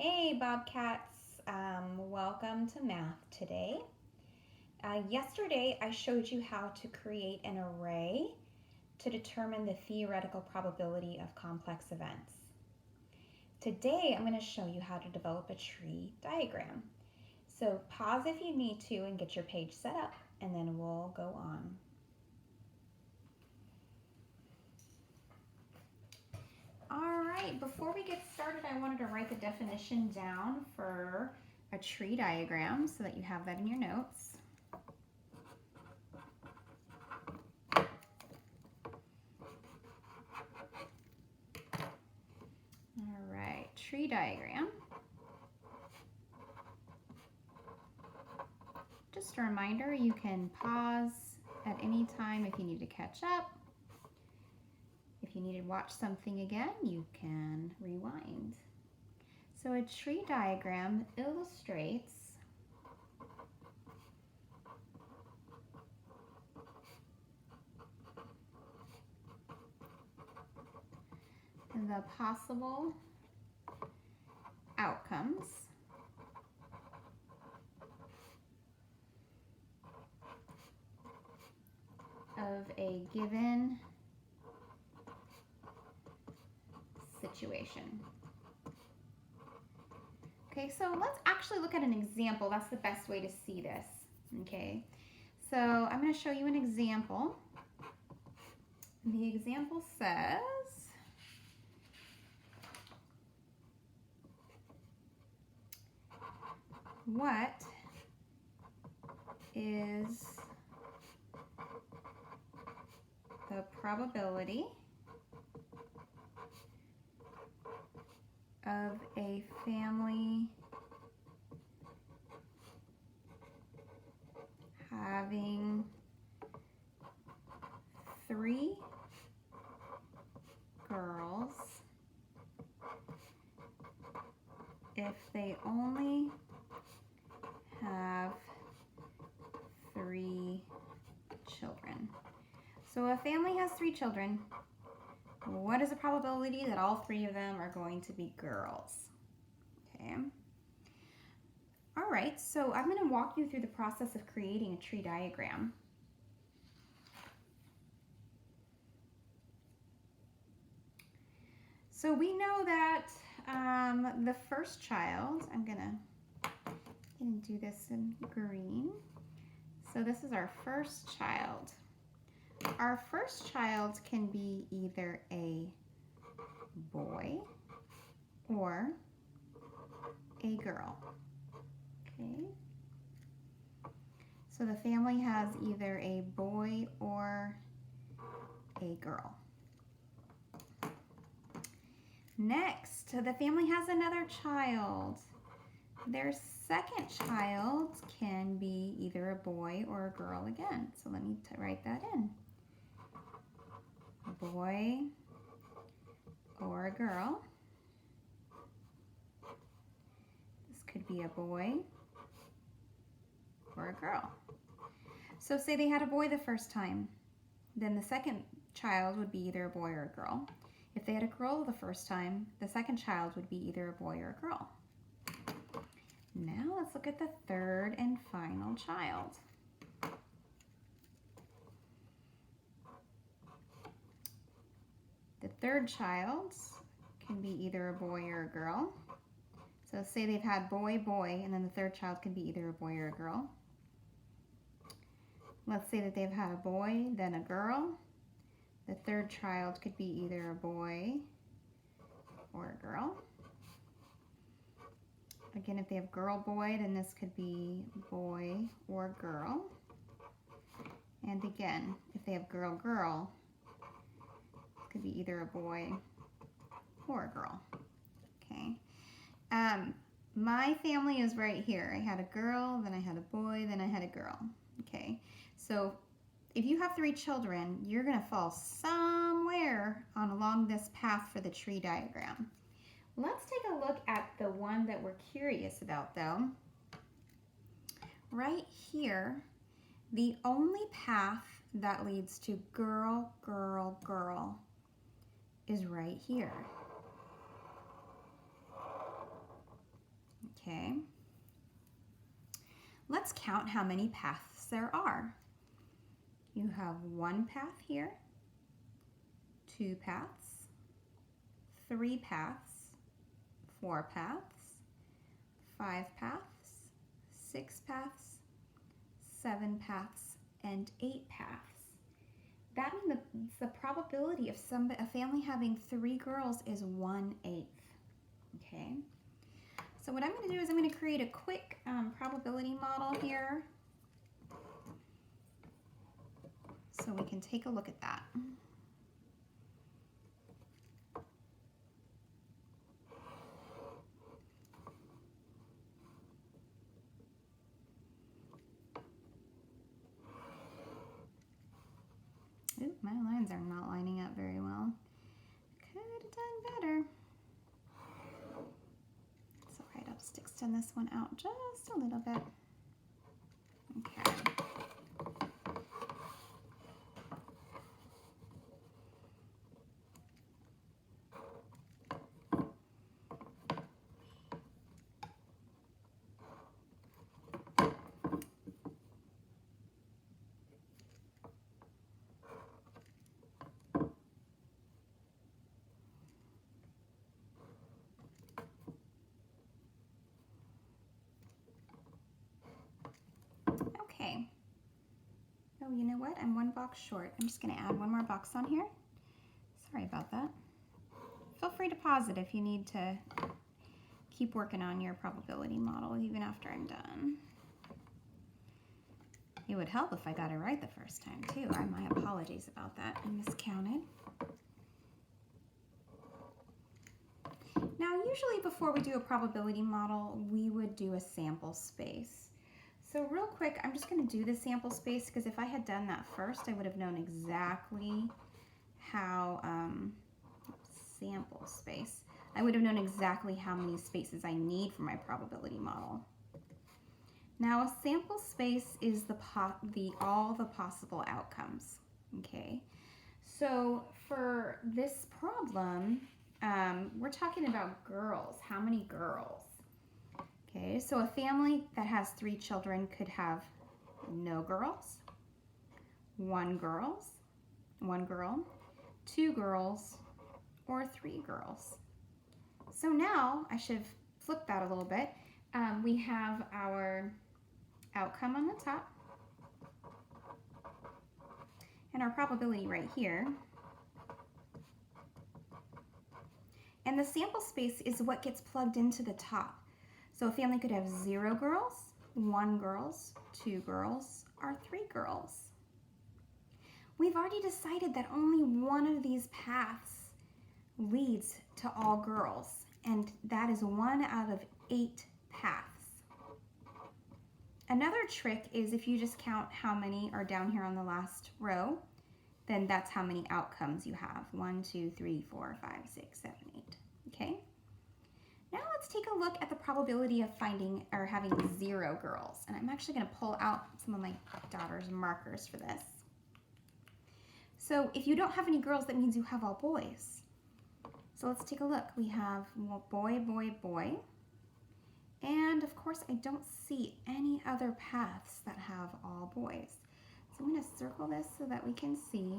Hey Bobcats, welcome to math today. Yesterday I showed you how to create an array to determine the theoretical probability of complex events. Today I'm going to show you how to develop a tree diagram. So pause if you need to and get your page set up, and then we'll go on. All right, before we get started, I wanted to write the definition down for a tree diagram so that you have that in your notes. All right, tree diagram. Just a reminder, you can pause at any time if you need to catch up. If you need to watch something again, you can rewind. So a tree diagram illustrates the possible outcomes of a given situation. Okay, so let's actually look at an example. That's the best way to see this. Okay, so I'm going to show you an example. The example says, what is the probability of a family having 3 girls if they only have 3 children? So a family has 3 children. What is the probability that all 3 of them are going to be girls? Okay. All right, so I'm going to walk you through the process of creating a tree diagram. So we know that the first child, I'm gonna do this in green. So this is our first child. Our first child can be either a boy or a girl. Okay. So the family has either a boy or a girl. Next, the family has another child. Their second child can be either a boy or a girl again. So let me write that in. A boy or a girl. This could be a boy or a girl. So say they had a boy the first time, then the second child would be either a boy or a girl. If they had a girl the first time, the second child would be either a boy or a girl. Now let's look at the third and final child. The third child can be either a boy or a girl. So say they've had boy, boy, and then the third child can be either a boy or a girl. Let's say that they've had a boy, then a girl. The third child could be either a boy or a girl. Again, if they have girl, boy, then this could be boy or girl. And again, if they have girl, girl, it could be either a boy or a girl. Okay. My family is right here. I had a girl, then I had a boy, then I had a girl. Okay. So if you have 3 children, you're going to fall somewhere along this path for the tree diagram. Let's take a look at the one that we're curious about though. Right here, the only path that leads to girl, girl, girl is right here. Okay. Let's count how many paths there are. You have one path here, two paths, three paths, four paths, five paths, six paths, seven paths, and eight paths. That means the probability of a family having 3 girls is 1/8. Okay. So what I'm going to do is I'm going to create a quick probability model here so we can take a look at that. Ooh, my lines are not lining up very well. Could have done better. It's all right, I'll just extend this one out just a little bit. Okay. Okay. Oh, you know what? I'm one box short. I'm just going to add one more box on here. Sorry about that. Feel free to pause it if you need to keep working on your probability model even after I'm done. It would help if I got it right the first time too. My apologies about that. I miscounted. Now, usually before we do a probability model, we would do a sample space. So real quick, I'm just going to do the sample space because if I had done that first, I would have known exactly how, sample space. I would have known exactly how many spaces I need for my probability model. Now, a sample space is all the possible outcomes, okay? So for this problem, we're talking about girls. How many girls? Okay, so a family that has 3 children could have no girls, 1 girl, 2 girls, or 3 girls. So now I should have flipped that a little bit. We have our outcome on the top and our probability right here. And the sample space is what gets plugged into the top. So a family could have 0 girls, 1 girl, 2 girls, or 3 girls. We've already decided that only one of these paths leads to all girls, and that is 1 out of 8 paths. Another trick is if you just count how many are down here on the last row, then that's how many outcomes you have. 1, 2, 3, 4, 5, 6, 7, 8. Okay? Now let's take a look at the probability of finding or having 0 girls. And I'm actually going to pull out some of my daughter's markers for this. So if you don't have any girls, that means you have all boys. So let's take a look. We have boy, boy, boy. And of course, I don't see any other paths that have all boys. So I'm going to circle this so that we can see.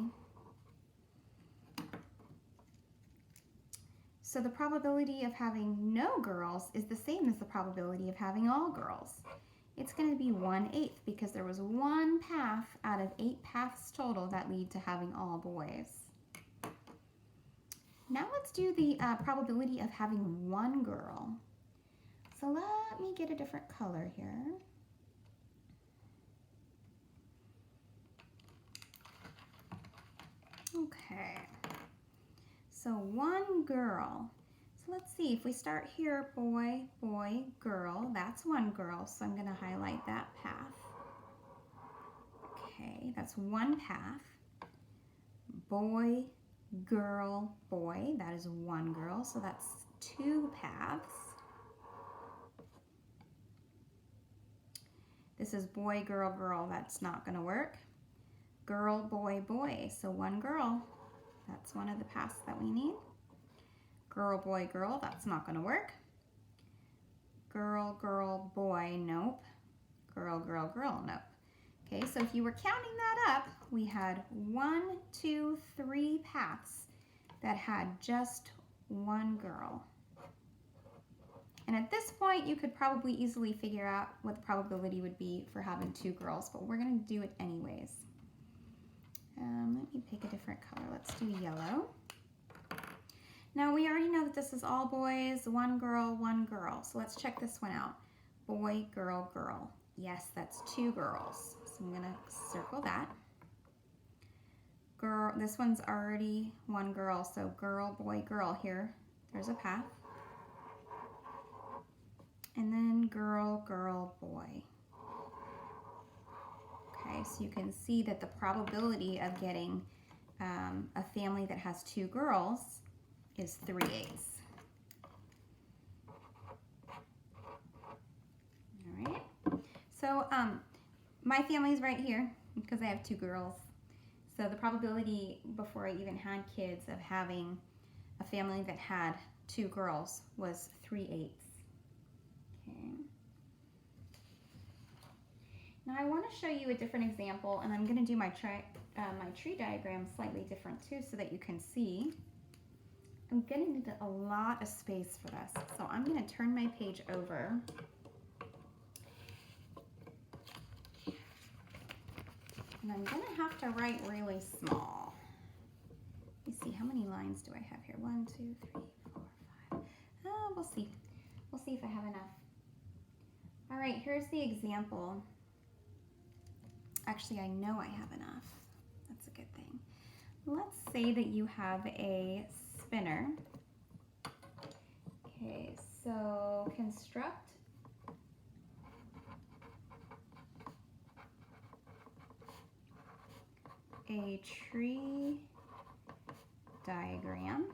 So the probability of having no girls is the same as the probability of having all girls. It's going to be 1/8 because there was 1 path out of 8 paths total that lead to having all boys. Now let's do the probability of having 1 girl. So let me get a different color here. Okay, so 1 girl. So let's see, if we start here, boy, boy, girl, that's 1 girl, so I'm going to highlight that path. Okay, that's 1 path. Boy, girl, boy, that is 1 girl, so that's 2 paths. This is boy, girl, girl, that's not going to work. Girl, boy, boy, so 1 girl, that's one of the paths that we need. Girl, boy, girl, that's not going to work. girl, girl, boy, nope. Girl, girl, girl, nope. Okay, so if you were counting that up, we had 1, 2, 3 paths that had just one girl. And at this point, you could probably easily figure out what the probability would be for having 2 girls, but we're going to do it anyways. Let me pick a different color. Let's do yellow. Now we already know that this is all boys, 1 girl, 1 girl. So let's check this one out. Boy, girl, girl. Yes, that's 2 girls. So I'm gonna circle that. Girl, this one's already 1 girl, so girl, boy, girl here. There's a path. And then girl, girl, boy. Okay, so you can see that the probability of getting a family that has 2 girls is 3/8. All right, so my family's right here because I have 2 girls. So the probability before I even had kids of having a family that had 2 girls was 3/8. Okay. Now I want to show you a different example, and I'm going to do my tree diagram slightly different too so that you can see. I'm going to need a lot of space for this, so I'm going to turn my page over. And I'm going to have to write really small. Let me see, how many lines do I have here? 1, 2, 3, 4, 5. Oh, we'll see. We'll see if I have enough. All right, here's the example. Actually, I know I have enough. That's a good thing. Let's say that you have a spinner. Okay, so construct a tree diagram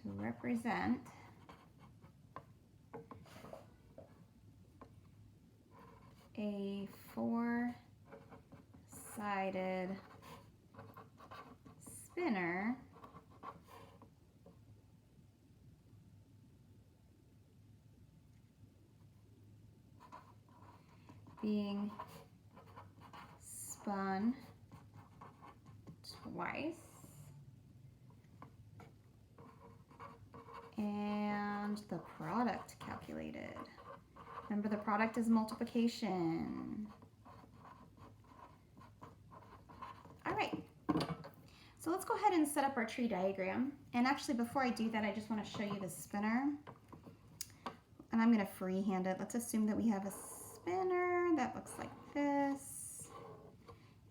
to represent a 4-sided spinner being spun twice and the product calculated. Remember, the product is multiplication. All right, so let's go ahead and set up our tree diagram. And actually, before I do that, I just want to show you the spinner. And I'm going to freehand it. Let's assume that we have a spinner that looks like this.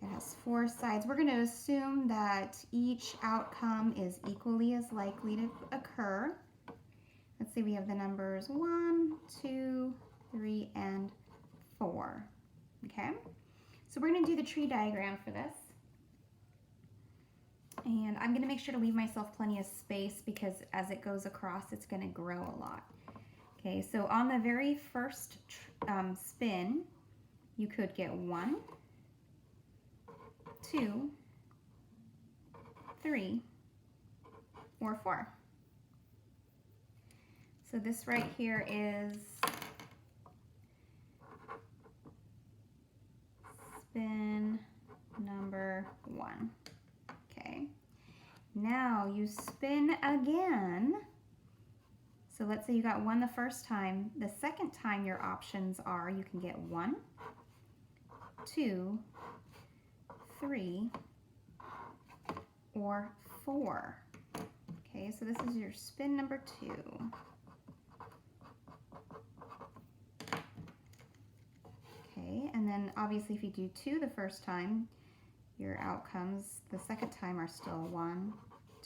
It has 4 sides. We're going to assume that each outcome is equally as likely to occur. Let's see, we have the numbers 1, 2, 3, and 4. Okay, so we're going to do the tree diagram for this. And I'm going to make sure to leave myself plenty of space because as it goes across, it's going to grow a lot. Okay, so on the very first spin, you could get 1, 2, 3, or 4. So this right here is spin number 1. Okay, now you spin again. So let's say you got 1 the first time. The second time your options are you can get 1, 2, 3, or 4. Okay, so this is your spin number 2. Okay, and then obviously if you do 2 the first time, your outcomes the second time are still 1,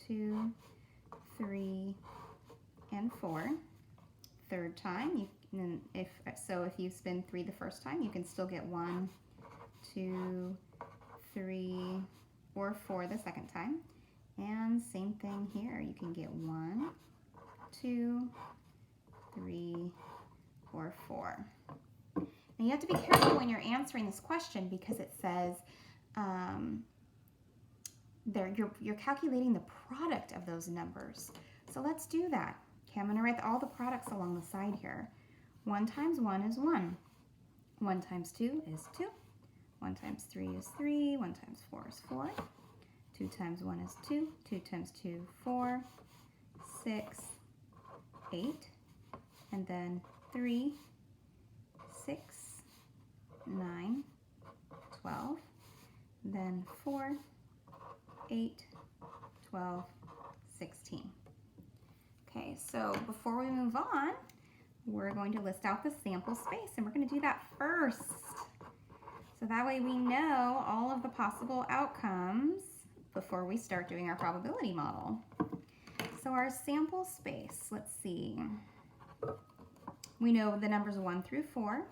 2, 3, and 4. Third time, if you spin 3 the first time, you can still get 1, 2, 3, or 4 the second time. And same thing here, you can get 1, 2, 3, or 4. Now Now you have to be careful when you're answering this question because it says you're calculating the product of those numbers. So let's do that. Okay, I'm going to write all the products along the side here. 1 times 1 is 1. 1 times 2 is 2. 1 times 3 is 3. 1 times 4 is 4. 2 times 1 is 2. 2 times 2, 4. 6, 8. And then 3, 6, 9, 12. Then 4, 8, 12, 16. Okay, so before we move on, we're going to list out the sample space, and we're going to do that first. So that way we know all of the possible outcomes before we start doing our probability model. So our sample space, let's see. We know the numbers 1 through 4.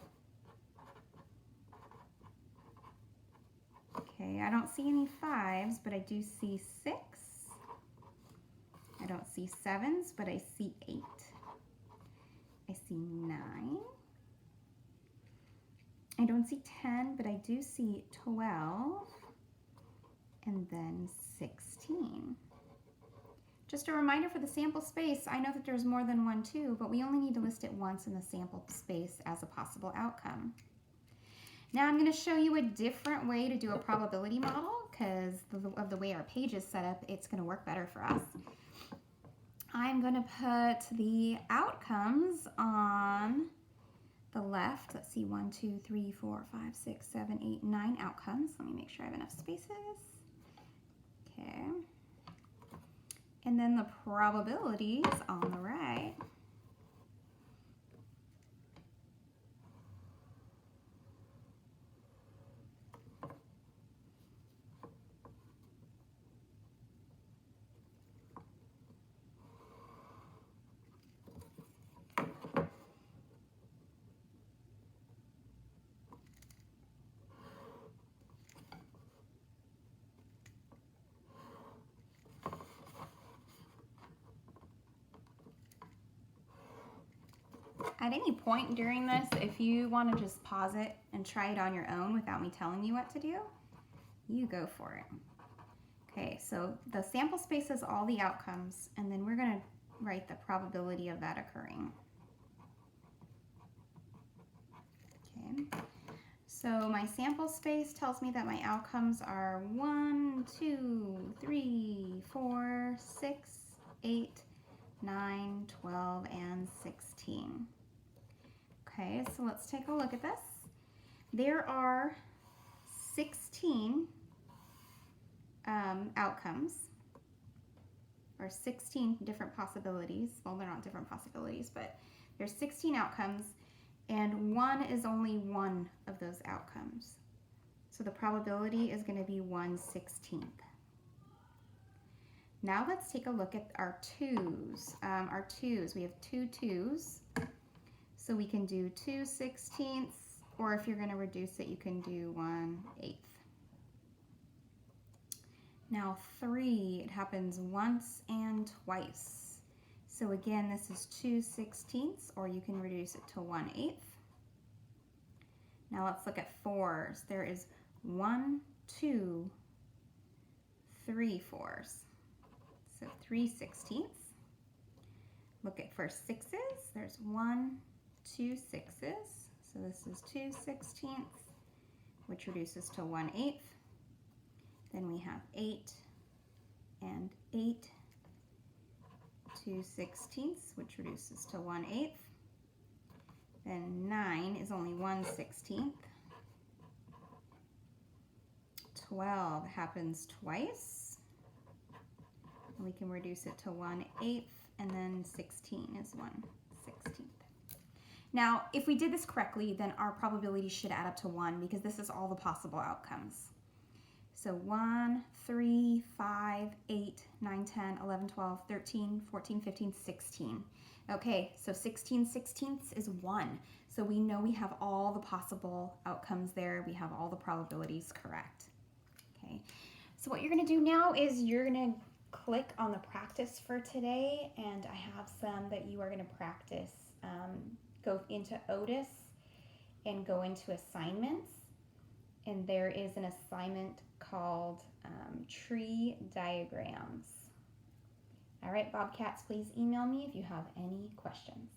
Okay, I don't see any 5s, but I do see 6. I don't see 7s, but I see 8. I see 9. I don't see 10, but I do see 12. And then 16. Just a reminder for the sample space, I know that there's more than 1, 2, but we only need to list it once in the sample space as a possible outcome. Now I'm going to show you a different way to do a probability model because of the way our page is set up, it's going to work better for us. I'm going to put the outcomes on the left. Let's see, 1, 2, 3, 4, 5, 6, 7, 8, 9 outcomes. Let me make sure I have enough spaces. Okay. And then the probabilities on the right. At any point during this, if you want to just pause it and try it on your own without me telling you what to do, you go for it. Okay, so the sample space is all the outcomes, and then we're going to write the probability of that occurring. Okay, so my sample space tells me that my outcomes are 1, 2, 3, 4, 6, 8, 9, 12, and 16. Okay, so let's take a look at this. There are 16 outcomes, or 16 different possibilities. Well, they're not different possibilities, but there's 16 outcomes, and 1 is only one of those outcomes. So the probability is going to be 1/16. Now let's take a look at our 2's. Our 2's, we have 2 2's. So we can do 2/16, or if you're going to reduce it, you can do 1/8. Now 3, it happens once and twice. So again, this is 2/16, or you can reduce it to 1/8. Now let's look at 4's. There is 1, 2, 3 4's. So 3/16. Look at for 6's. There's 1, 2 6's. So this is 2/16, which reduces to 1/8. Then we have 8 and 8, 2/16, which reduces to 1/8. Then 9 is only 1/16. 12 happens twice. And we can reduce it to 1/8, and then 16 is 1/16. Now, if we did this correctly, then our probability should add up to 1 because this is all the possible outcomes. So 1, 3, 5, 8, 9, 10, 11, 12, 13, 14, 15, 16. Okay, so 16/16 is 1. So we know we have all the possible outcomes there. We have all the probabilities correct. Okay, so what you're going to do now is you're going to click on the practice for today, and I have some that you are going to practice. Go into Otis and go into assignments. And there is an assignment called tree diagrams. All right, Bobcats, please email me if you have any questions.